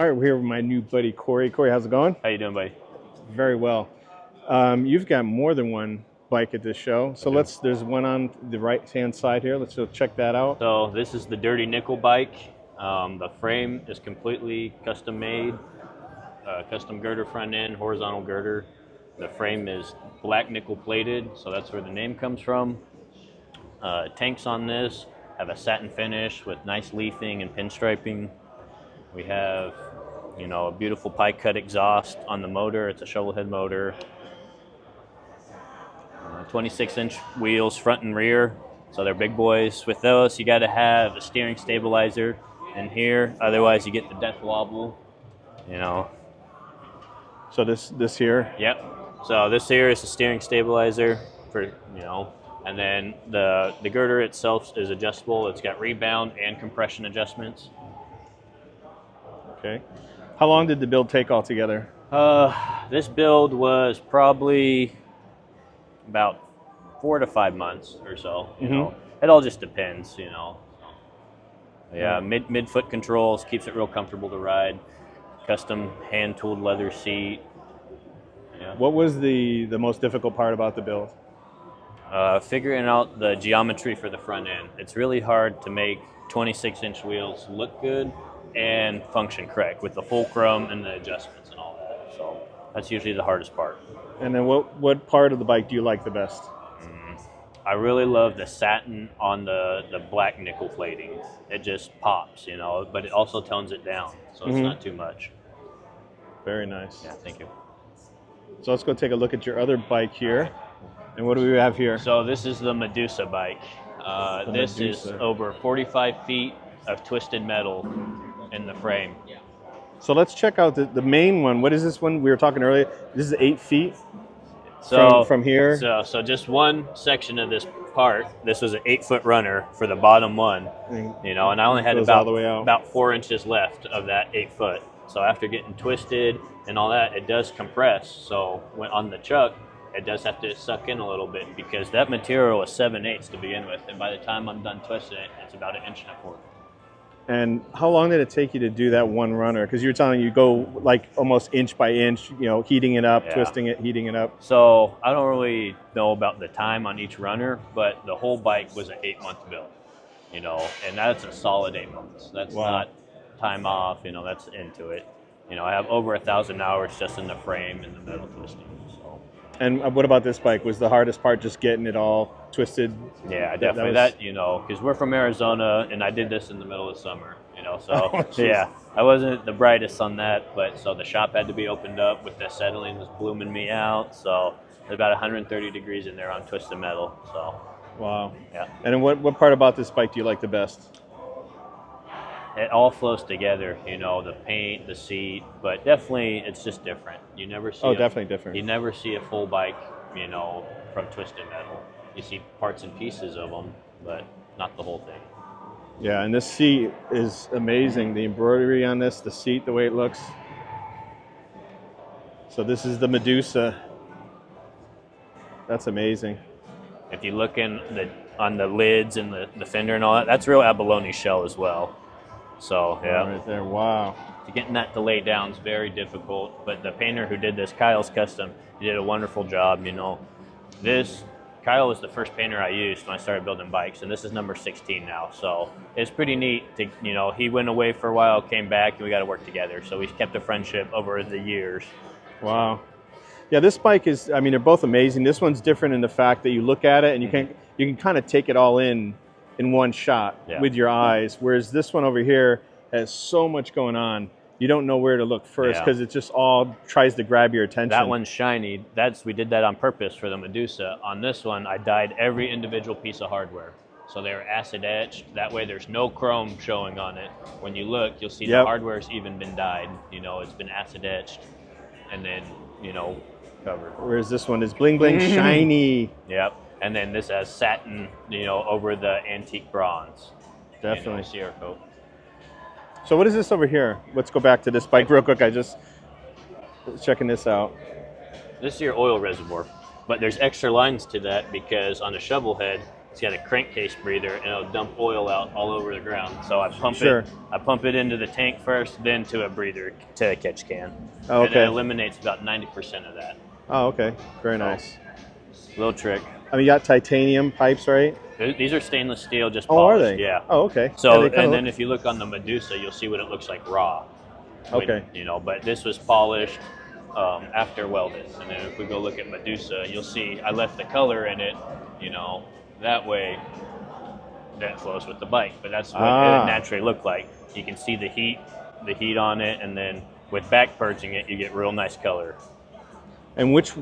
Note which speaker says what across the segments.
Speaker 1: right, we're here with my new buddy, Corey. Corey, how's it going?
Speaker 2: How you doing, buddy?
Speaker 1: Very well. You've got more than one bike at this show. So there's one on the right-hand side here. Let's go check that out.
Speaker 2: So this is the Dirty Nickel bike. The frame is completely custom made, custom girder front end, horizontal girder. The frame is black nickel plated, so that's where the name comes from. Tanks on this have a satin finish with nice leafing and pinstriping. We have, a beautiful pie cut exhaust on the motor. It's a shovel head motor. 26-inch wheels front and rear, so they're big boys. With those, you got to have a steering stabilizer in here, otherwise you get the death wobble.
Speaker 1: So this here.
Speaker 2: Yep. So this here is the steering stabilizer for and then the girder itself is adjustable. It's got rebound and compression adjustments.
Speaker 1: Okay. How long did the build take altogether?
Speaker 2: This build was probably about 4 to 5 months or so. It all just depends. Yeah, mid foot controls, keeps it real comfortable to ride. Custom hand tooled leather seat. Yeah.
Speaker 1: What was the most difficult part about the build?
Speaker 2: Figuring out the geometry for the front end. It's really hard to make 26-inch wheels look good and function correct with the fulcrum and the adjustments and all that. So that's usually the hardest part.
Speaker 1: And then what part of the bike do you like the best?
Speaker 2: I really love the satin on the black nickel plating. It just pops, but it also tones it down, so it's not too much.
Speaker 1: Very nice.
Speaker 2: Yeah, thank you.
Speaker 1: So let's go take a look at your other bike here. And what do we have here?
Speaker 2: So this is the Medusa bike. This is over 45 feet of twisted metal in the frame.
Speaker 1: So let's check out the main one. What is this one? We were talking earlier. This is 8 feet from here.
Speaker 2: So just one section of this part. This was an 8-foot runner for the bottom one. And I only had about 4 inches left of that 8 foot. So after getting twisted and all that, it does compress. So when on the chuck, it does have to suck in a little bit because that material is 7/8 to begin with, and by the time I'm done twisting it, it's about 1.25 inches.
Speaker 1: And how long did it take you to do that one runner? Because you were telling you go like almost inch by inch, heating it up, twisting it, heating it up.
Speaker 2: So I don't really know about the time on each runner, but the whole bike was an 8-month build, and that's a solid 8 months. That's not time off, that's into it. I have over 1,000 hours just in the frame and the metal twisting. So.
Speaker 1: And what about this bike? Was the hardest part just getting it all twisted?
Speaker 2: Yeah, definitely. Because we're from Arizona, and I did this in the middle of summer, so I wasn't the brightest on that, but so the shop had to be opened up with the acetylene was blooming me out, so it was about 130 degrees in there on twisted metal. So.
Speaker 1: Wow.
Speaker 2: Yeah.
Speaker 1: And then what part about this bike do you like the best?
Speaker 2: It all flows together, the paint, the seat, but definitely it's just different. You never see
Speaker 1: definitely different.
Speaker 2: You never see a full bike, from twisted metal. You see parts and pieces of them, but not the whole thing.
Speaker 1: Yeah, and this seat is amazing. The embroidery on this, the seat, the way it looks. So this is the Medusa. That's amazing.
Speaker 2: If you look on the lids and the fender and all that, that's real abalone shell as well. So, yeah.
Speaker 1: Right there, wow.
Speaker 2: Getting that to lay down is very difficult, but the painter who did this, Kyle's Custom, he did a wonderful job, Kyle was the first painter I used when I started building bikes, and this is number 16 now, so it's pretty neat to, he went away for a while, came back, and we got to work together, so we kept a friendship over the years.
Speaker 1: Wow. Yeah, this bike is, they're both amazing. This one's different in the fact that you look at it and you can kind of take it all in one shot with your eyes, whereas this one over here has so much going on. You don't know where to look first because it just all tries to grab your attention.
Speaker 2: That one's shiny. We did that on purpose for the Medusa. On this one, I dyed every individual piece of hardware. So they were acid etched. That way there's no chrome showing on it. When you look, you'll see the hardware's even been dyed. It's been acid etched and then, covered.
Speaker 1: Whereas this one is bling bling shiny.
Speaker 2: Yep. And then this has satin, over the antique bronze.
Speaker 1: Definitely.
Speaker 2: Sierra coat.
Speaker 1: So what is this over here? Let's go back to this bike real quick. I just checking this out.
Speaker 2: This is your oil reservoir, but there's extra lines to that because on the shovel head, It's got a crankcase breather, and it'll dump oil out all over the ground. So I pump
Speaker 1: Sure.
Speaker 2: I pump it into the tank first, then to a breather to a catch can.
Speaker 1: Oh, okay.
Speaker 2: And it eliminates about 90% of that.
Speaker 1: Oh, okay. Very nice.
Speaker 2: Little trick.
Speaker 1: I mean, you got titanium pipes, right?
Speaker 2: These are stainless steel, just
Speaker 1: Oh,
Speaker 2: polished.
Speaker 1: are they?
Speaker 2: Yeah.
Speaker 1: Oh, okay.
Speaker 2: So,
Speaker 1: Yeah,
Speaker 2: and then if you look on the Medusa, you'll see what it looks like raw.
Speaker 1: Okay.
Speaker 2: You know, but this was polished after welded. And then if we go look at Medusa, you'll see I left the color in it, you know, that way that flows with the bike. But that's what it naturally looked like. You can see the heat on it, and then with back purging it, you get real nice color.
Speaker 1: And which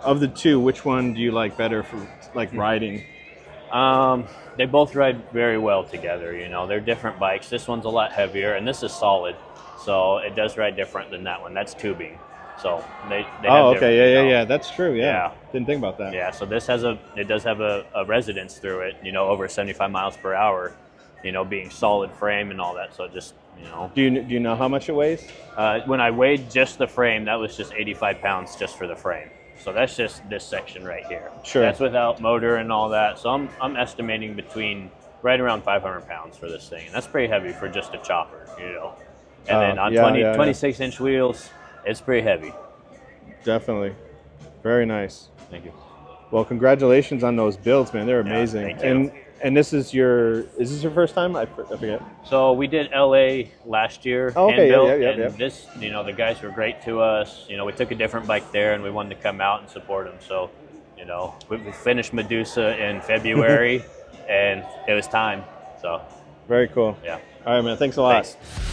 Speaker 1: of the two, which one do you like better for like riding?
Speaker 2: They both ride very well together. You know, they're different bikes. This one's a lot heavier, and this is solid, so it does ride different than that one. That's tubing, so they
Speaker 1: Oh,
Speaker 2: have
Speaker 1: okay, yeah. That's true. Yeah.
Speaker 2: Yeah.
Speaker 1: Didn't think about that.
Speaker 2: Yeah, so this has it does have a resonance through it. You know, over 75 miles per hour. You know, being solid frame and all that. So just, you know.
Speaker 1: Do you know how much it weighs?
Speaker 2: When I weighed just the frame, that was just 85 pounds just for the frame. So that's just this section right here.
Speaker 1: Sure.
Speaker 2: That's without motor and all that. So I'm estimating between right around 500 pounds for this thing. And that's pretty heavy for just a chopper, you know. And then on 26-inch wheels, it's pretty heavy.
Speaker 1: Definitely. Very nice.
Speaker 2: Thank you.
Speaker 1: Well, congratulations on those builds, man. They're amazing.
Speaker 2: Thank you.
Speaker 1: And is this your first time? I forget.
Speaker 2: So we did LA last year.
Speaker 1: Oh, okay,
Speaker 2: hand-built,
Speaker 1: yeah.
Speaker 2: and this, you know, the guys were great to us. You know, we took a different bike there, and we wanted to come out and support them. So, you know, we finished Medusa in February, and it was time. So,
Speaker 1: very cool.
Speaker 2: yeah.
Speaker 1: All right, man. Thanks a lot.
Speaker 2: Thanks.